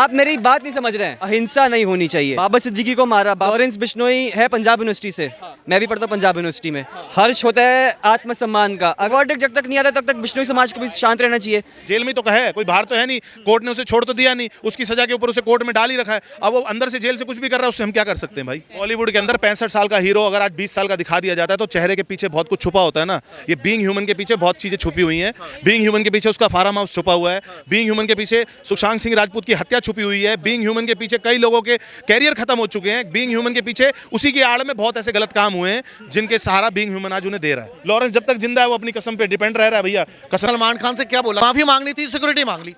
आप मेरी बात नहीं समझ रहे हैं। अहिंसा नहीं होनी चाहिए। बाबा सिद्दीकी को मारा, लॉरेंस बिश्नोई है पंजाब यूनिवर्सिटी से, मैं भी पढ़ता हूँ पंजाब यूनिवर्सिटी में। हर्ष होता है आत्मसम्मान का। वर्डिक्ट जब तक नहीं आता तब तक बिश्नोई समाज को भी शांत रहना चाहिए। जेल में तो कहे, कोई बाहर तो है नहीं, कोर्ट ने उसे छोड़ तो दिया नहीं, उसकी सजा के ऊपर उसे कोर्ट में डाल ही रखा है। अब वो अंदर से जेल से कुछ भी कर रहा है, उससे हम क्या कर सकते हैं भाई। बॉलीवुड के अंदर 65 साल का हीरो अगर आज 20 साल का दिखा दिया जाता है तो चेहरे के पीछे बहुत कुछ छुपा होता है ना। ये बीइंग ह्यूमन के पीछे बहुत चीजें छुपी हुई हैं। बीइंग ह्यूमन के पीछे उसका फार्म हाउस छुपा हुआ है। बीइंग ह्यूमन के पीछे सुशांत सिंह राजपूत की हत्या छुपी हुई है। बीइंग ह्यूमन के पीछे कई लोगों के कैरियर खत्म हो चुके हैं। बीइंग ह्यूमन के पीछे उसी की आड़ में बहुत ऐसे गलत काम हुए हैं जिनके सहारा बीइंग ह्यूमन आज उन्हें दे रहा है। लॉरेंस जब तक जिंदा है वो अपनी कसम पे डिपेंड रह रहा है भैया। सलमान खान से क्या बोला, माफी मांगनी थी, सिक्योरिटी मांग ली,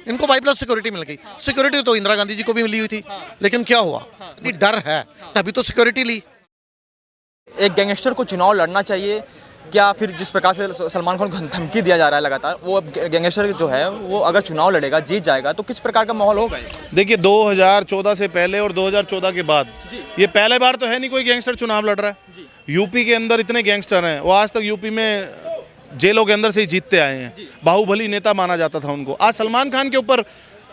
इनको 5+ सिक्योरिटी मिल गई। सिक्योरिटी तो इंदिरा गांधी जी को भी मिली हुई थी, लेकिन क्या हुआ, यदि डर है तभी तो सिक्योरिटी ली। एक गैंगस्टर को चुनाव लड़ना चाहिए क्या? फिर जिस प्रकार से सलमान खान को धमकी दिया जा रहा है लगातार, वो अब गैंगस्टर जो है वो अगर चुनाव लड़ेगा, जीत जाएगा, तो किस प्रकार का माहौल होगा? देखिए 2014 से पहले और 2014 के बाद ये पहले बार तो है नहीं कोई गैंगस्टर चुनाव लड़ रहा है। यूपी के अंदर इतने गैंगस्टर हैं, वो आज तक यूपी में जेलों के अंदर से ही जीतते आए हैं। बाहुबली नेता माना जाता था उनको। आज सलमान खान के ऊपर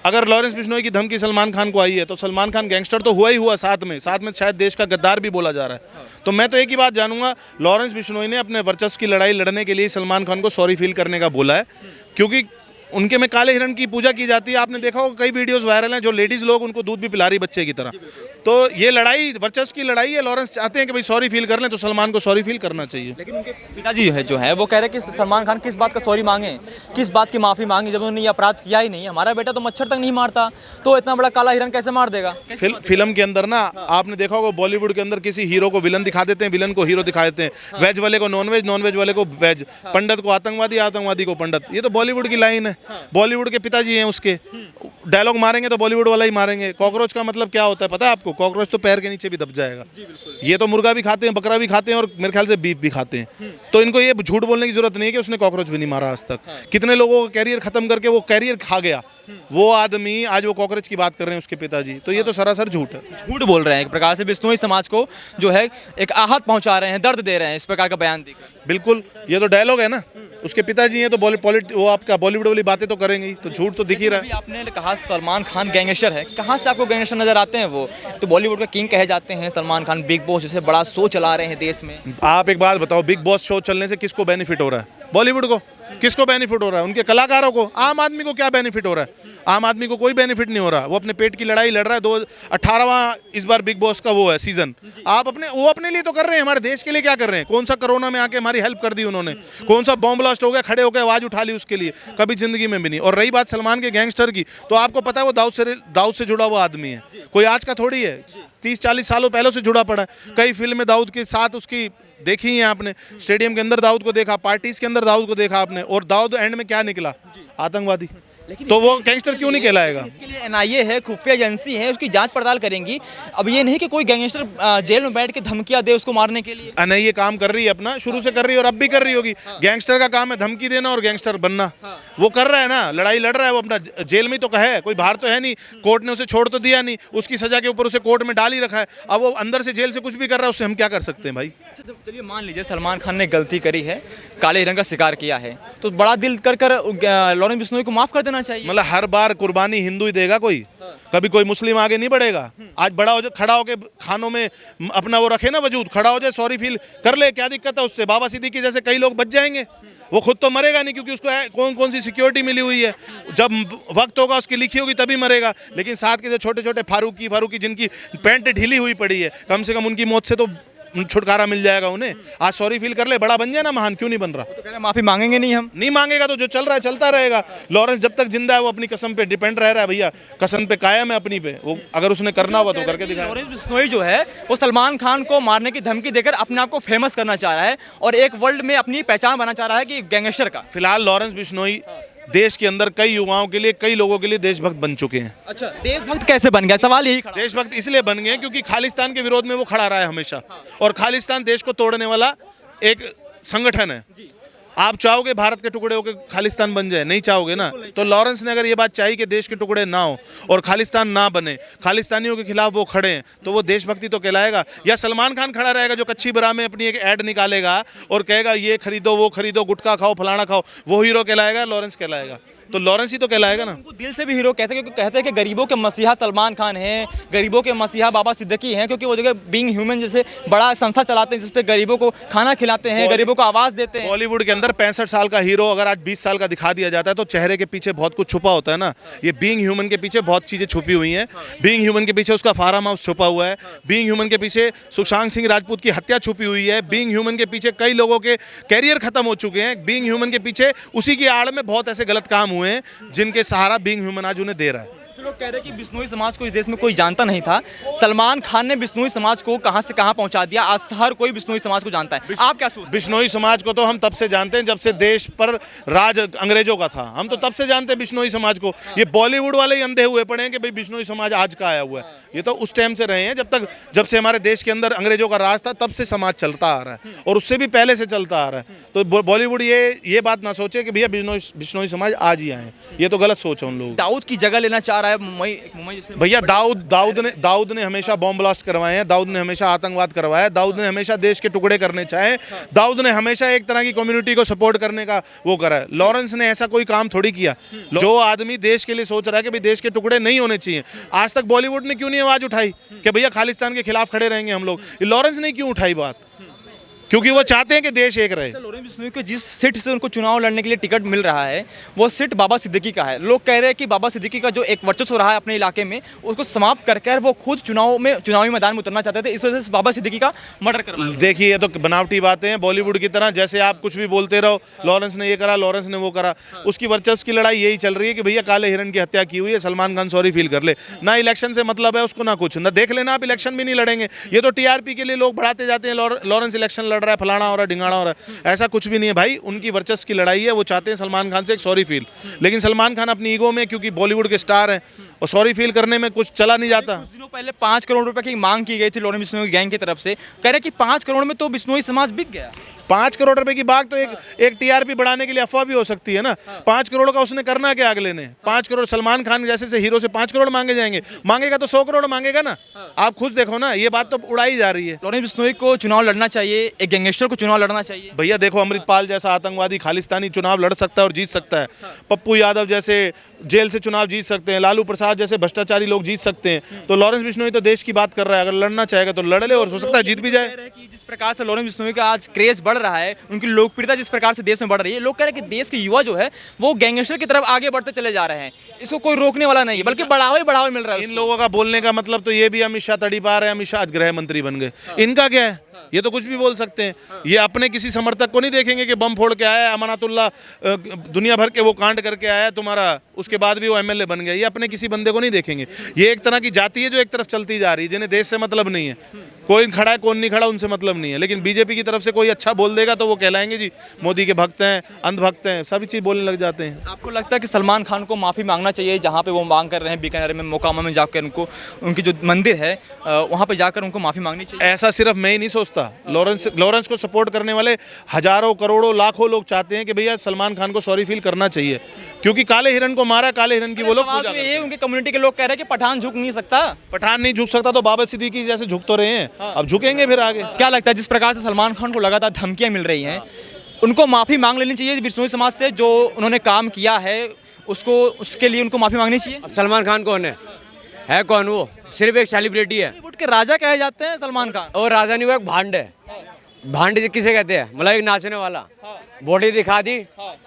अगर लॉरेंस बिश्नोई की धमकी सलमान खान को आई है तो सलमान खान गैंगस्टर तो हुआ ही हुआ, साथ में शायद देश का गद्दार भी बोला जा रहा है। तो मैं तो एक ही बात जानूंगा, लॉरेंस बिश्नोई ने अपने वर्चस्व की लड़ाई लड़ने के लिए सलमान खान को सॉरी फील करने का बोला है, क्योंकि उनके में काले हिरण की पूजा की जाती है। आपने देखा होगा कई वीडियोस वायरल हैं, जो लेडीज लोग उनको दूध भी पिला रही बच्चे की तरह। तो ये लड़ाई वर्चस्व की लड़ाई है। लॉरेंस चाहते हैं कि भाई सॉरी फील कर लें, तो सलमान को सॉरी फील करना चाहिए। लेकिन उनके पिताजी है जो है वो कह रहे हैं कि सलमान खान किस बात का सॉरी मांगे, किस बात की माफ़ी मांगे, जब उन्होंने ये अपराध किया ही नहीं। हमारा बेटा तो मच्छर तक नहीं मारता, तो इतना बड़ा काला हिरण कैसे मार देगा? फिल्म के अंदर ना आपने देखा होगा बॉलीवुड के अंदर किसी हीरो को विलन दिखा देते हैं, विलन को हीरो दिखा देते हैं, वेज वाले को नॉन वेज, नॉन वेज वाले को वेज, पंडित को आतंकवादी, आतंकवादी को पंडित। ये तो बॉलीवुड की लाइन है। बॉलीवुड के पिताजी हैं उसके, डायलॉग मारेंगे तो बॉलीवुड वाला ही मारेंगे। कॉकरोच का मतलब क्या होता है पता है आपको? कॉकरोच तो पैर के नीचे भी दब जाएगा। ये तो मुर्गा भी खाते हैं, बकरा भी खाते हैं और मेरे ख्याल से बीफ भी खाते हैं। तो इनको ये झूठ बोलने की जरूरत नहीं है कि उसने कॉकरोच भी नहीं मारा आज तक। कितने लोगों का कैरियर खत्म करके वो कैरियर खा गया वो आदमी, आज वो कॉकरोच की बात कर रहे हैं उसके पिताजी। तो ये तो सरासर झूठ है। झूठ बोल रहे हैं एक प्रकार से, बिश्नोई समाज को जो है एक आहत पहुंचा रहे हैं, दर्द दे रहे हैं इस प्रकार का बयान देकर। बिल्कुल, ये तो डायलॉग है ना। उसके पिताजी हैं तो वो आपका बॉलीवुड वाली बातें तो करेंगे ही, तो झूठ तो दिख ही रहा है। आपने कहा सलमान खान गैंगस्टर है, कहाँ से आपको गैंगस्टर नजर आते हैं? वो तो बॉलीवुड का किंग कहे जाते हैं सलमान खान। बिग बॉस जैसे बड़ा शो चला रहे हैं देश में। आप एक बात बताओ, बिग बॉस शो चलने से किसको बेनिफिट हो रहा है? बॉलीवुड को। किसको बेनिफिट हो रहा है? उनके कलाकारों को। आम आदमी को क्या बेनिफिट हो रहा है? आम आदमी को कोई बेनिफिट नहीं हो रहा। वो अपने पेट की लड़ाई लड़ रहा है। 18वां इस बार बिग बॉस का वो है सीजन। आप अपने लिए तो कर रहे हैं, हमारे देश के लिए क्या कर रहे हैं? कौन सा कोरोना में आके हमारी हेल्प कर दी उन्होंने? कौन सा बॉम्ब ब्लास्ट हो गया, खड़े होकर आवाज उठा ली उसके लिए? कभी जिंदगी में भी नहीं। और रही बात सलमान के गैंगस्टर की, तो आपको पता है वो दाऊद से जुड़ा हुआ आदमी है, कोई आज का थोड़ी है। 30-40 सालों पहले से जुड़ा पड़ा है। कई फिल्में दाऊद के साथ उसकी देखी है आपने। स्टेडियम के अंदर दाऊद को देखा, पार्टीज के अंदर दाऊद को देखा आपने, और दाऊद एंड में क्या निकला? आतंकवादी। तो वो गैंगस्टर क्यों नहीं कहलाएगा? इसके लिए एनआईए है, खुफिया एजेंसी है, उसकी जांच पड़ताल करेंगी। अब ये नहीं कि कोई गैंगस्टर जेल में बैठ के धमकियां दे उसको मारने के लिए। एनआईए काम कर रही है अपना, शुरू से कर रही है और अब भी कर रही होगी। गैंगस्टर का काम है धमकी देना और गैंगस्टर बनना। वो कर रहा है ना, लड़ाई लड़ रहा है वो अपना। जेल में तो कहे, कोई बाहर तो है नहीं, कोर्ट ने उसे छोड़ तो दिया नहीं, उसकी सजा के ऊपर उसे कोर्ट में डाल ही रखा है। अब वो अंदर से जेल से कुछ भी कर रहा है, उससे हम क्या कर सकते हैं भाई? चलिए मान लीजिए सलमान खान ने गलती करी है, काले हिरण का शिकार किया है, तो बड़ा दिल कर लॉरेंस बिश्नोई को माफ कर देना चाहिए। मतलब हर बार कुर्बानी हिंदू ही देगा कोई? कभी कोई मुस्लिम आगे नहीं बढ़ेगा? आज बड़ा हो जाए, खड़ा होके खानों में अपना वो रखे ना वजूद, खड़ा हो जाए, सॉरी फील कर ले, क्या दिक्कत है उससे? बाबा सिद्दीकी जैसे कई लोग बच जाएंगे। वो खुद तो मरेगा नहीं, क्योंकि उसको कौन सी सिक्योरिटी मिली हुई है। जब वक्त होगा उसकी लिखी होगी तभी मरेगा। लेकिन साथ के जो छोटे छोटे फारूकी जिनकी पैंट ढीली हुई पड़ी है, कम से कम उनकी मौत से तो छुटकारा मिल जाएगा उन्हें। आज सॉरी फील कर ले, बड़ा बन जाए ना महान, क्यों नहीं बन रहा? तो कह रहे माफी मांगेंगे नहीं, हम नहीं मांगेगा तो जो चल रहा है चलता रहेगा। लॉरेंस जब तक जिंदा है वो अपनी कसम पे डिपेंड रह रहा है भैया। कसम पे कायम है अपनी पे। वो अगर उसने करना होगा तो करके दिखाएगा। लॉरेंस बिश्नोई जो है वो सलमान खान को मारने की धमकी देकर अपने आप को फेमस करना चाह रहा है और एक वर्ल्ड में अपनी पहचान बनाना चाह रहा है कि गैंगस्टर का। फिलहाल लॉरेंस बिश्नोई देश के अंदर कई युवाओं के लिए, कई लोगों के लिए देशभक्त बन चुके हैं। अच्छा, देशभक्त कैसे बन गया? सवाल यही खड़ा। देशभक्त इसलिए बन गए क्योंकि खालिस्तान के विरोध में वो खड़ा रहा है हमेशा। और खालिस्तान देश को तोड़ने वाला एक संगठन है। आप चाहोगे भारत के टुकड़े होकर खालिस्तान बन जाए? नहीं चाहोगे ना। तो लॉरेंस ने अगर ये बात चाही कि देश के टुकड़े ना हो और खालिस्तान ना बने, खालिस्तानियों के खिलाफ वो खड़े हैं, तो वो देशभक्ति तो कहलाएगा। या सलमान खान खड़ा रहेगा जो कच्ची बरा में अपनी एक ऐड निकालेगा और कहेगा ये खरीदो, वो खरीदो, गुटखा खाओ, फलाना खाओ, वो हीरो कहलाएगा, लॉरेंस कहलाएगा? तो लॉरेंस ही तो कहलाएगा ना। उनको दिल से भी हीरो कहते हैं, क्योंकि कहते हैं कि गरीबों के मसीहा सलमान खान हैं, गरीबों के मसीहा बाबा सिद्दीकी हैं, क्योंकि वो जगह बीइंग ह्यूमन जैसे बड़ा संस्था चलाते हैं जिसपे गरीबों को खाना खिलाते हैं, गरीबों को आवाज़ देते हैं। बॉलीवुड के अंदर 65 साल का हीरो अगर आज 20 साल का दिखा दिया जाता है तो चेहरे के पीछे बहुत कुछ छुपा होता है ना। ये बीइंग ह्यूमन के पीछे बहुत चीज़ें छुपी हुई हैं। बीइंग ह्यूमन के पीछे उसका फार्म हाउस छुपा हुआ है, बीइंग ह्यूमन के पीछे सुशांत सिंह राजपूत की हत्या छुपी हुई है, बीइंग ह्यूमन के पीछे कई लोगों के कैरियर खत्म हो चुके हैं, बीइंग ह्यूमन के पीछे उसी की आड़ में बहुत ऐसे गलत काम हुए हैं जिनके सहारा बीइंग ह्यूमन आज उन्हें दे रहा है। कुछ लोग कह रहे हैं कि बिश्नोई समाज को इस देश में कोई जानता नहीं था, सलमान खान ने बिश्नोई समाज को कहां से कहां पहुंचा दिया, आज हर कोई बिश्नोई समाज को जानता है। आप क्या सोचते हैं? बिश्नोई समाज को तो हम तब से जानते हैं जब से देश पर राज अंग्रेजों का था, हम तो तब से जानते हैं बिश्नोई समाज को। ये बॉलीवुड वाले ही अंधे हुए पड़े हैं कि भाई बिश्नोई समाज आज का आया हुआ है। ये तो उस टाइम से रहे हैं जब से हमारे देश के अंदर अंग्रेजों का राज था, तब से समाज चलता आ रहा है और उससे भी पहले से चलता आ रहा है। तो बॉलीवुड ये बात ना सोचे कि भैया बिश्नोई समाज आज ही आए, ये तो गलत सोच है उन लोगों की। दाऊद की जगह लेना चाह रहा है मुंबई जैसे। भैया दाऊद ने हमेशा बॉम्ब ब्लास्ट करवाए हैं, दाऊद ने हमेशा आतंकवाद करवाया है, दाऊद ने हमेशा देश के टुकड़े करने चाहे, दाऊद ने हमेशा एक तरह की कम्युनिटी को सपोर्ट करने का वो करा है। लॉरेंस ने ऐसा कोई काम थोड़ी किया। जो आदमी देश के लिए सोच रहा है कि भाई देश के टुकड़े नहीं होने चाहिए, आज तक बॉलीवुड ने क्यों नहीं आवाज उठाई कि भैया खालिस्तान के खिलाफ खड़े रहेंगे हम लोग? लॉरेंस ने क्यों उठाई बात? क्योंकि वो चाहते हैं कि देश एक रहे। लॉरेंस बिश्नोई को जिस सीट से उनको चुनाव लड़ने के लिए टिकट मिल रहा है वो सीट बाबा सिद्दीकी का है। लोग कह रहे हैं कि बाबा सिद्दीकी का जो एक वर्चस्व रहा है अपने इलाके में उसको समाप्त करके वो खुद चुनावी मैदान में उतरना चाहते थे, इस वजह से बाबा सिद्दीकी का मर्डर करवाया। देखिए ये तो बनावटी बातें हैं बॉलीवुड की तरह, जैसे आप कुछ भी बोलते रहो, लॉरेंस ने ये करा, लॉरेंस ने वो करा। उसकी वर्चस्व की लड़ाई यही चल रही है कि भैया काले हिरन की हत्या की हुई है, सलमान खान सॉरी फील कर ले। ना इलेक्शन से मतलब है उसको, ना कुछ, ना देख लेना आप इलेक्शन भी नहीं लड़ेंगे। ये तो टीआरपी के लिए लोग बढ़ाते जाते हैं, लॉरेंस इलेक्शन लड़ रहा है, फलाना हो रहा है, ढिंगाना हो रहा है। ऐसा कुछ भी नहीं है भाई, उनकी वर्चस्व की लड़ाई है। वो चाहते हैं सलमान खान से एक सॉरी फील, लेकिन सलमान खान अपनी ईगो में, क्योंकि बॉलीवुड के स्टार हैं और सॉरी फील करने में कुछ चला नहीं जाता। कुछ दिनों पहले 5 करोड़ रुपए की मांग की गई थी लॉरेंस बिश्नोई गैंग की तरफ से, कह रहे कि 5 करोड़ में तो बिश्नोई समाज बिक गया। 5 करोड़ रुपए की बात तो एक टीआरपी बढ़ाने के लिए अफवाह भी हो सकती है ना। 5 करोड़ का उसने करना क्या अगले ने? 5 करोड़ सलमान खान जैसे से हीरो से 5 करोड़ मांगे जाएंगे? मांगेगा तो 100 करोड़ मांगेगा ना। आप खुद देखो ना, ये बात तो उड़ाई जा रही है। लॉरेंस बिश्नोई को चुनाव लड़ना चाहिए, एक गैंगस्टर को चुनाव लड़ना चाहिए। भैया देखो, अमृतपाल जैसा आतंकवादी खालिस्तानी चुनाव लड़ सकता है और जीत सकता है। पप्पू यादव जैसे जेल से चुनाव जीत सकते हैं, लालू प्रसाद जैसे भ्रष्टाचारी लोग जीत सकते हैं। तो लॉरेंस बिश्नोई तो देश की बात कर रहा है, अगर लड़ना चाहेगा तो लड़ ले और हो सकता है जीत भी जाए। कि जिस प्रकार से लॉरेंस बिश्नोई का आज क्रेज बढ़ रहा है, उनकी लोकप्रियता जिस प्रकार से देश में बढ़ रही है, लोग कह रहे हैं कि देश के युवा जो है वो गैंगस्टर की तरफ आगे बढ़ते चले जा रहे हैं। इसको कोई रोकने वाला नहीं है, बल्कि बढ़ावा ही बढ़ावा मिल रहा है। इन लोगों का बोलने का मतलब तो ये भी, अमित शाह तड़ी पा रहे हैं, अमित शाह आज गृह मंत्री बन गए, इनका क्या है? ये तो कुछ भी बोल सकते हैं। ये अपने किसी समर्थक को नहीं देखेंगे कि बम फोड़ के आया, अमानतुल्लाह दुनिया भर के वो कांड करके आया तुम्हारा, उसके बाद भी वो एमएलए बन गया। ये अपने किसी बंदे को नहीं देखेंगे। ये एक तरह की जाति है जो एक तरफ चलती जा रही है, जिन्हें देश से मतलब नहीं है। कोई खड़ा है कौन नहीं खड़ा उनसे मतलब नहीं है, लेकिन बीजेपी की तरफ से कोई अच्छा बोल देगा तो वो कहलाएंगे जी मोदी के भक्त हैं, अंधभक्त हैं, सभी चीज़ बोलने लग जाते हैं। आपको लगता है कि सलमान खान को माफ़ी मांगना चाहिए जहाँ पे वो मांग कर रहे हैं, बीकानेर में मोकामा में जाकर उनको, उनकी जो मंदिर है वहाँ पे जाकर उनको माफ़ी मांगनी चाहिए? ऐसा सिर्फ मैं ही नहीं सोचता, लॉरेंस को सपोर्ट करने वाले हजारों करोड़ों लाखों लोग चाहते हैं कि भैया सलमान खान को सॉरी फील करना चाहिए, क्योंकि काले हिरन को मारा, काले हिरन की वो लोग पूजा करते हैं। उनकी कम्युनिटी के लोग कह रहे हैं कि पठान झुक नहीं सकता। पठान नहीं झुक सकता तो बाबा सिद्दीकी जैसे झुक तो रहे हैं, अब झुकेंगे फिर आगे। क्या लगता है जिस प्रकार से सलमान खान को लगातार धमकियां मिल रही हैं, उनको माफ़ी मांग लेनी चाहिए बिश्नोई समाज से? जो उन्होंने काम किया है उसको, उसके लिए उनको माफ़ी मांगनी चाहिए। अब सलमान खान कौन है कौन? वो सिर्फ एक सेलिब्रिटी है। बॉलीवुड के राजा कहे जाते हैं सलमान खान। और राजा नहीं, वो एक भांड है। भांड किसे कहते हैं? मतलब एक नाचने वाला। बॉडी दिखा दी,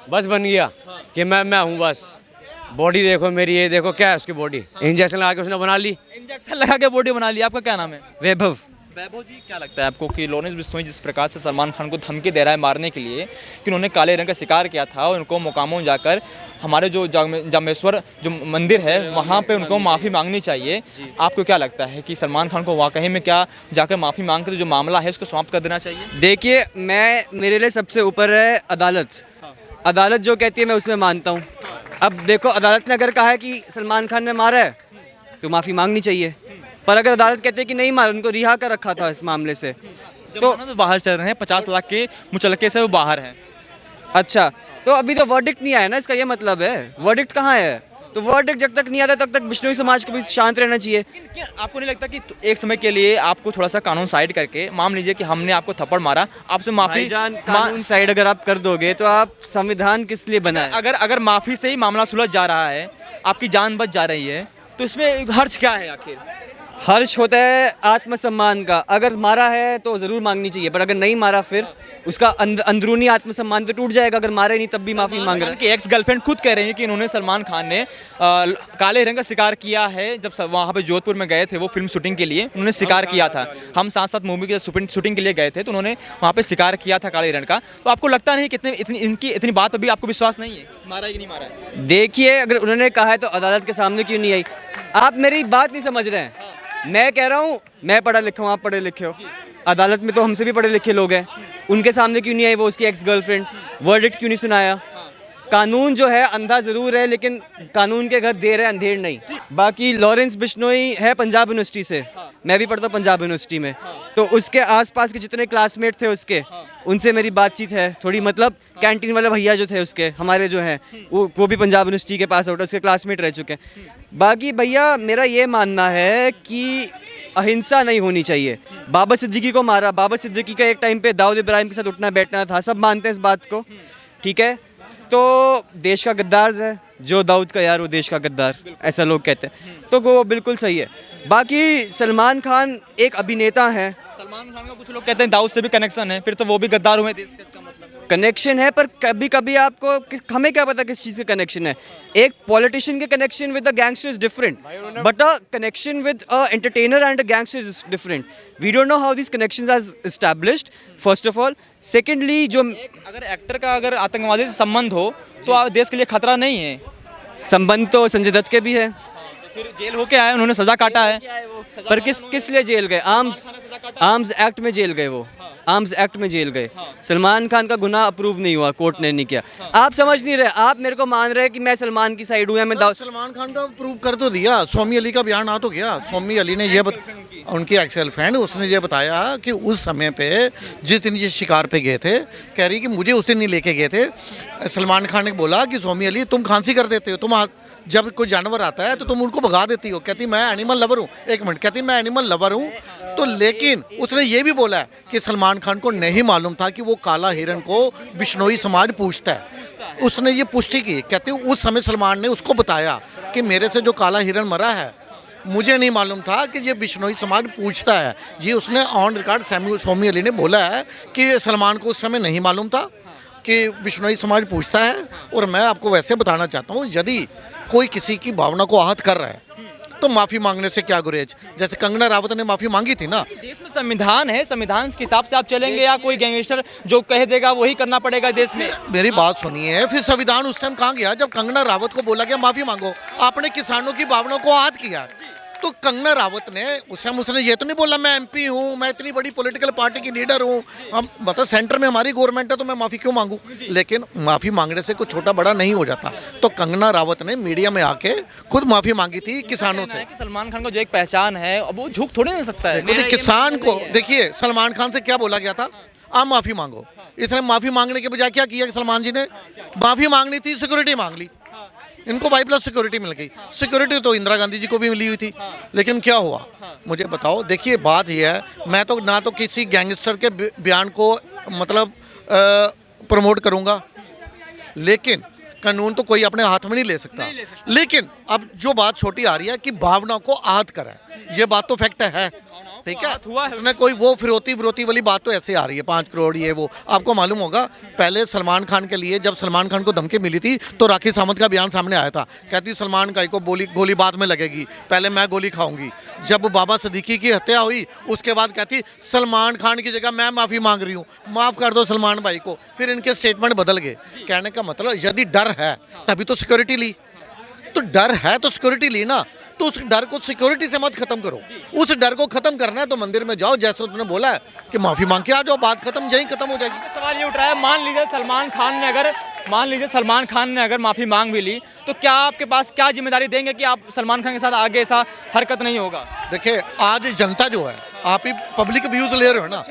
बस बन गया कि मैं हूँ बस। बॉडी देखो मेरी, ये देखो क्या है उसकी बॉडी, इंजेक्शन लगा के उसने बना ली। इंजेक्शन लगा के बॉडी बना ली। आपका क्या नाम है? वैभव। वैभव जी, क्या लगता है आपको कि लॉरेंस बिश्नोई जिस प्रकार से सलमान खान को धमकी दे रहा है मारने के लिए कि उन्होंने काले रंग का शिकार किया था और उनको मोकामों जाकर हमारे जो जामेश्वर जो मंदिर है वहाँ पे उनको माफ़ी मांगनी चाहिए, आपको क्या लगता है कि सलमान खान को वाकई में क्या जाकर माफ़ी मांग कर जो मामला है उसको समाप्त कर देना चाहिए? देखिए, मेरे लिए सबसे ऊपर है अदालत। अदालत जो कहती है मैं उसमें मानता हूँ। अब देखो, अदालत ने अगर कहा है कि सलमान खान ने मारा है तो माफ़ी मांगनी चाहिए, पर अगर अदालत कहते हैं कि नहीं मारा, उनको रिहा कर रखा था इस मामले से, तो बाहर चल रहे हैं, 50 लाख के मुचलके से वो बाहर हैं। अच्छा, तो अभी तो वर्डिक्ट नहीं आया ना, इसका ये मतलब है। वर्डिक्ट कहाँ है? तो वर्डिक्ट जब तक नहीं आता तब तक बिश्नोई समाज को भी शांत रहना चाहिए। क्या आपको नहीं लगता कि एक समय के लिए आपको थोड़ा सा कानून साइड करके, मान लीजिए कि हमने आपको थप्पड़ मारा, आपसे माफी भाईजान, कानून साइड अगर आप कर दोगे तो आप संविधान किस लिए बनाए? अगर माफी से ही मामला सुलझ जा रहा है, आपकी जान बच जा रही है, तो इसमें हर्ज क्या है आखिर? हर्ष होता है आत्मसम्मान का। अगर मारा है तो ज़रूर मांगनी चाहिए, पर अगर नहीं मारा फिर उसका अंदरूनी आत्मसम्मान तो टूट जाएगा। अगर मारे नहीं तब भी माफ़ी मांग रहा है। कि एक्स गर्लफ्रेंड खुद कह रही है कि इन्होंने सलमान खान ने काले रंग का शिकार किया है। जब वहाँ पे जोधपुर में गए थे वो फिल्म शूटिंग के लिए, उन्होंने शिकार किया था। हम साथ साथ मूवी के शूटिंग के लिए गए थे, तो उन्होंने वहाँ पे शिकार किया था काले रंग का। तो आपको लगता नहीं कि इनकी इतनी बात अभी आपको विश्वास नहीं है, मारा है कि नहीं मारा है? देखिए, अगर उन्होंने कहा है तो अदालत के सामने क्यों नहीं आई? आप मेरी बात नहीं समझ रहे हैं। मैं कह रहा हूँ मैं पढ़ा लिखा हूँ, आप पढ़े लिखे हो। अदालत में तो हमसे भी पढ़े लिखे लोग हैं। उनके सामने क्यों नहीं आई वो उसकी एक्स गर्लफ्रेंड? वर्डिक्ट क्यों नहीं सुनाया? कानून जो है अंधा ज़रूर है, लेकिन कानून के घर देर है अंधेर नहीं। बाकी लॉरेंस बिश्नोई है पंजाब यूनिवर्सिटी से, मैं भी पढ़ता हूँ पंजाब यूनिवर्सिटी में, तो उसके आसपास के जितने क्लासमेट थे उसके, उनसे मेरी बातचीत है थोड़ी। मतलब कैंटीन वाले भैया जो थे उसके, हमारे जो हैं वो भी पंजाब यूनिवर्सिटी के पास आउट, उसके क्लासमेट रह चुके हैं। बाकी भैया मेरा ये मानना है कि अहिंसा नहीं होनी चाहिए। बाबा सिद्दीकी को मारा, बाबा सिद्दीकी का एक टाइम पे दाऊद इब्राहिम के साथ उठना बैठना था, सब मानते हैं इस बात को, ठीक है। तो देश का गद्दार है जो दाऊद का यार, वो देश का गद्दार, ऐसा लोग कहते हैं, तो वो बिल्कुल सही है। बाकी सलमान खान एक अभिनेता हैं। सलमान खान का कुछ लोग कहते हैं दाऊद से भी कनेक्शन है, फिर तो वो भी गद्दार हुए देश का, इसका मतलब कनेक्शन है, पर कभी कभी आपको हमें क्या पता किस चीज़ का कनेक्शन है। एक पॉलिटिशियन के connection with a gangster is different, but a connection with a entertainer and a gangster is different. We don't know how this connections are established, first of all. Secondly, जो अगर actor का अगर आतंकवादी से संबंध हो तो देश के लिए खतरा नहीं है। संबंध तो संजय दत्त के भी है, फिर जेल होके आए, उन्होंने सजा काटा है, पर किस लिए जेल गए? आर्म्स एक्ट में जेल गए, वो आर्म्स एक्ट में जेल गए। सलमान खान का गुनाह अप्रूव नहीं हुआ, कोर्ट ने नहीं किया। आप समझ नहीं रहे, आप मेरे को मान रहे हैं कि मैं सलमान की साइड हूँ या मैं सलमान खान का प्रूव कर तो दिया। सौमी अली का बयान आ तो गया। सौमी अली ने ये उनकी एक्स गर्लफ्रेंड, उसने ये बताया कि उस समय पे जिस दिन ये शिकार पे गए थे, कह रही कि मुझे उस दिन नहीं लेके गए थे। सलमान खान ने बोला कि सौमी अली तुम खांसी कर देते हो, तुम जब कोई जानवर आता है तो तुम उनको भगा देती हो। कहती मैं एनिमल लवर हूँ। एक मिनट, कहती मैं एनिमल लवर हूँ। तो लेकिन उसने ये भी बोला है कि सलमान खान को नहीं मालूम था कि वो काला हिरन को बिश्नोई समाज पूछता है। उसने ये पुष्टि की। कहती उस समय सलमान ने उसको बताया कि मेरे से जो काला हिरन मरा है, मुझे नहीं मालूम था कि ये बिश्नोई समाज पूछता है। ये उसने ऑन रिकॉर्ड सौमी अली ने बोला है कि सलमान को उस समय नहीं मालूम था कि बिश्नोई समाज पूछता है। और मैं आपको वैसे बताना चाहता हूँ, यदि कोई किसी की भावना को आहत कर रहा है तो माफ़ी मांगने से क्या गुरेज। जैसे कंगना रावत ने माफ़ी मांगी थी ना। देश में संविधान है, संविधान के हिसाब से आप चलेंगे या कोई गैंगस्टर जो कह देगा वही करना पड़ेगा देश में? मेरी बात सुनिए, फिर संविधान उस टाइम कहाँ गया जब कंगना रावत को बोला गया माफ़ी मांगो? आपने किसानों की भावनाओं को आहत किया। तो कंगना रावत ने उस टाइम उसने ये तो नहीं बोला मैं एमपी हूँ, मैं इतनी बड़ी पॉलिटिकल पार्टी की लीडर हूँ, हम मतलब सेंटर में हमारी गवर्नमेंट है तो मैं माफ़ी क्यों मांगूँ? लेकिन माफ़ी मांगने से कुछ छोटा बड़ा नहीं हो जाता। तो कंगना रावत ने मीडिया में आके खुद माफ़ी मांगी थी किसानों से। सलमान खान को जो एक पहचान है, अब वो झूठ थोड़ी नहीं सकता है। किसान को देखिए, सलमान खान से क्या बोला गया था? आप माफ़ी मांगो। इसने माफ़ी मांगने के बजाय क्या किया? सलमान जी ने माफ़ी मांगनी थी, सिक्योरिटी मांग ली। इनको Y+ सिक्योरिटी मिल गई। सिक्योरिटी तो इंदिरा गांधी जी को भी मिली हुई थी, लेकिन क्या हुआ मुझे बताओ। देखिए बात यह है, मैं तो ना तो किसी गैंगस्टर के बयान को मतलब प्रमोट करूंगा, लेकिन कानून तो कोई अपने हाथ में नहीं ले सकता। लेकिन अब जो बात छोटी आ रही है कि भावना को आहत करें, ये बात तो फैक्ट है, ठीक है। उसने कोई वो फिरौती वाली बात तो ऐसे आ रही है, 5 करोड़ ये वो। आपको मालूम होगा पहले सलमान खान के लिए जब सलमान खान को धमकी मिली थी तो राखी सावंत का बयान सामने आया था। कहती सलमान भाई को गोली बाद में लगेगी, पहले मैं गोली खाऊंगी। जब बाबा सिद्दीकी की हत्या हुई उसके बाद कहती सलमान खान की जगह मैं माफ़ी मांग रही हूँ, माफ़ कर दो सलमान भाई को। फिर इनके स्टेटमेंट बदल गए। कहने का मतलब यदि डर है तभी तो सिक्योरिटी ली, तो डर है तो सिक्योरिटी ली ना। तो उस डर को सिक्योरिटी से मत खत्म करो। उस डर को खत्म करना है तो मंदिर में जाओ, जैसे तुमने बोला है कि माफी मांग के आ जाओ, बात खत्म, यहीं खत्म हो जाएगी। सवाल ये उठ रहा है, मान लीजिए सलमान खान ने अगर माफी मांग भी ली तो क्या आपके पास क्या जिम्मेदारी देंगे कि आप सलमान खान के साथ आगे ऐसा हरकत नहीं होगा? देखिए आज जनता जो है, आप ही पब्लिक व्यूज ले रहे हो ना,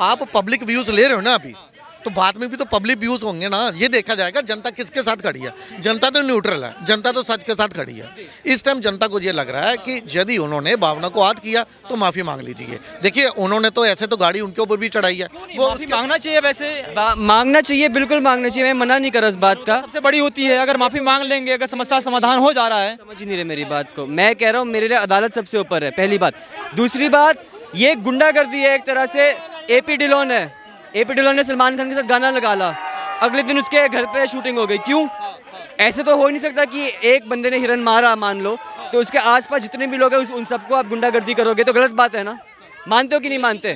आप पब्लिक व्यूज ले रहे हो ना अभी, तो बाद में भी तो पब्लिक व्यूज होंगे ना, ये देखा जाएगा जनता किसके साथ खड़ी है। जनता तो न्यूट्रल है, जनता तो सच के साथ खड़ी है। इस टाइम जनता को ये लग रहा है कि यदि उन्होंने भावना को आद किया तो माफ़ी मांग लीजिए। देखिए उन्होंने तो ऐसे तो गाड़ी उनके ऊपर भी चढ़ाई है, वो माफी मांगना चाहिए वैसे, मांगना चाहिए, बिल्कुल मांगना चाहिए, मैं मना नहीं कर रहा इस बात का। सबसे बड़ी होती है अगर माफी मांग लेंगे, अगर समस्या समाधान हो जा रहा है। समझ ही नहीं रहे मेरी बात को। मैं कह रहा हूँ मेरे लिए अदालत सबसे ऊपर है, पहली बात। दूसरी बात, ये गुंडागर्दी है एक तरह से। एपी डिलोन है, एपी डिलोन ने सलमान खान के साथ गाना लगा ला, अगले दिन उसके घर पे शूटिंग हो गई। क्यों? ऐसे तो हो ही नहीं सकता कि एक बंदे ने हिरन मारा मान लो तो उसके आसपास जितने भी लोग हैं उन सबको आप गुंडागर्दी करोगे तो गलत बात है ना। मानते हो कि नहीं मानते?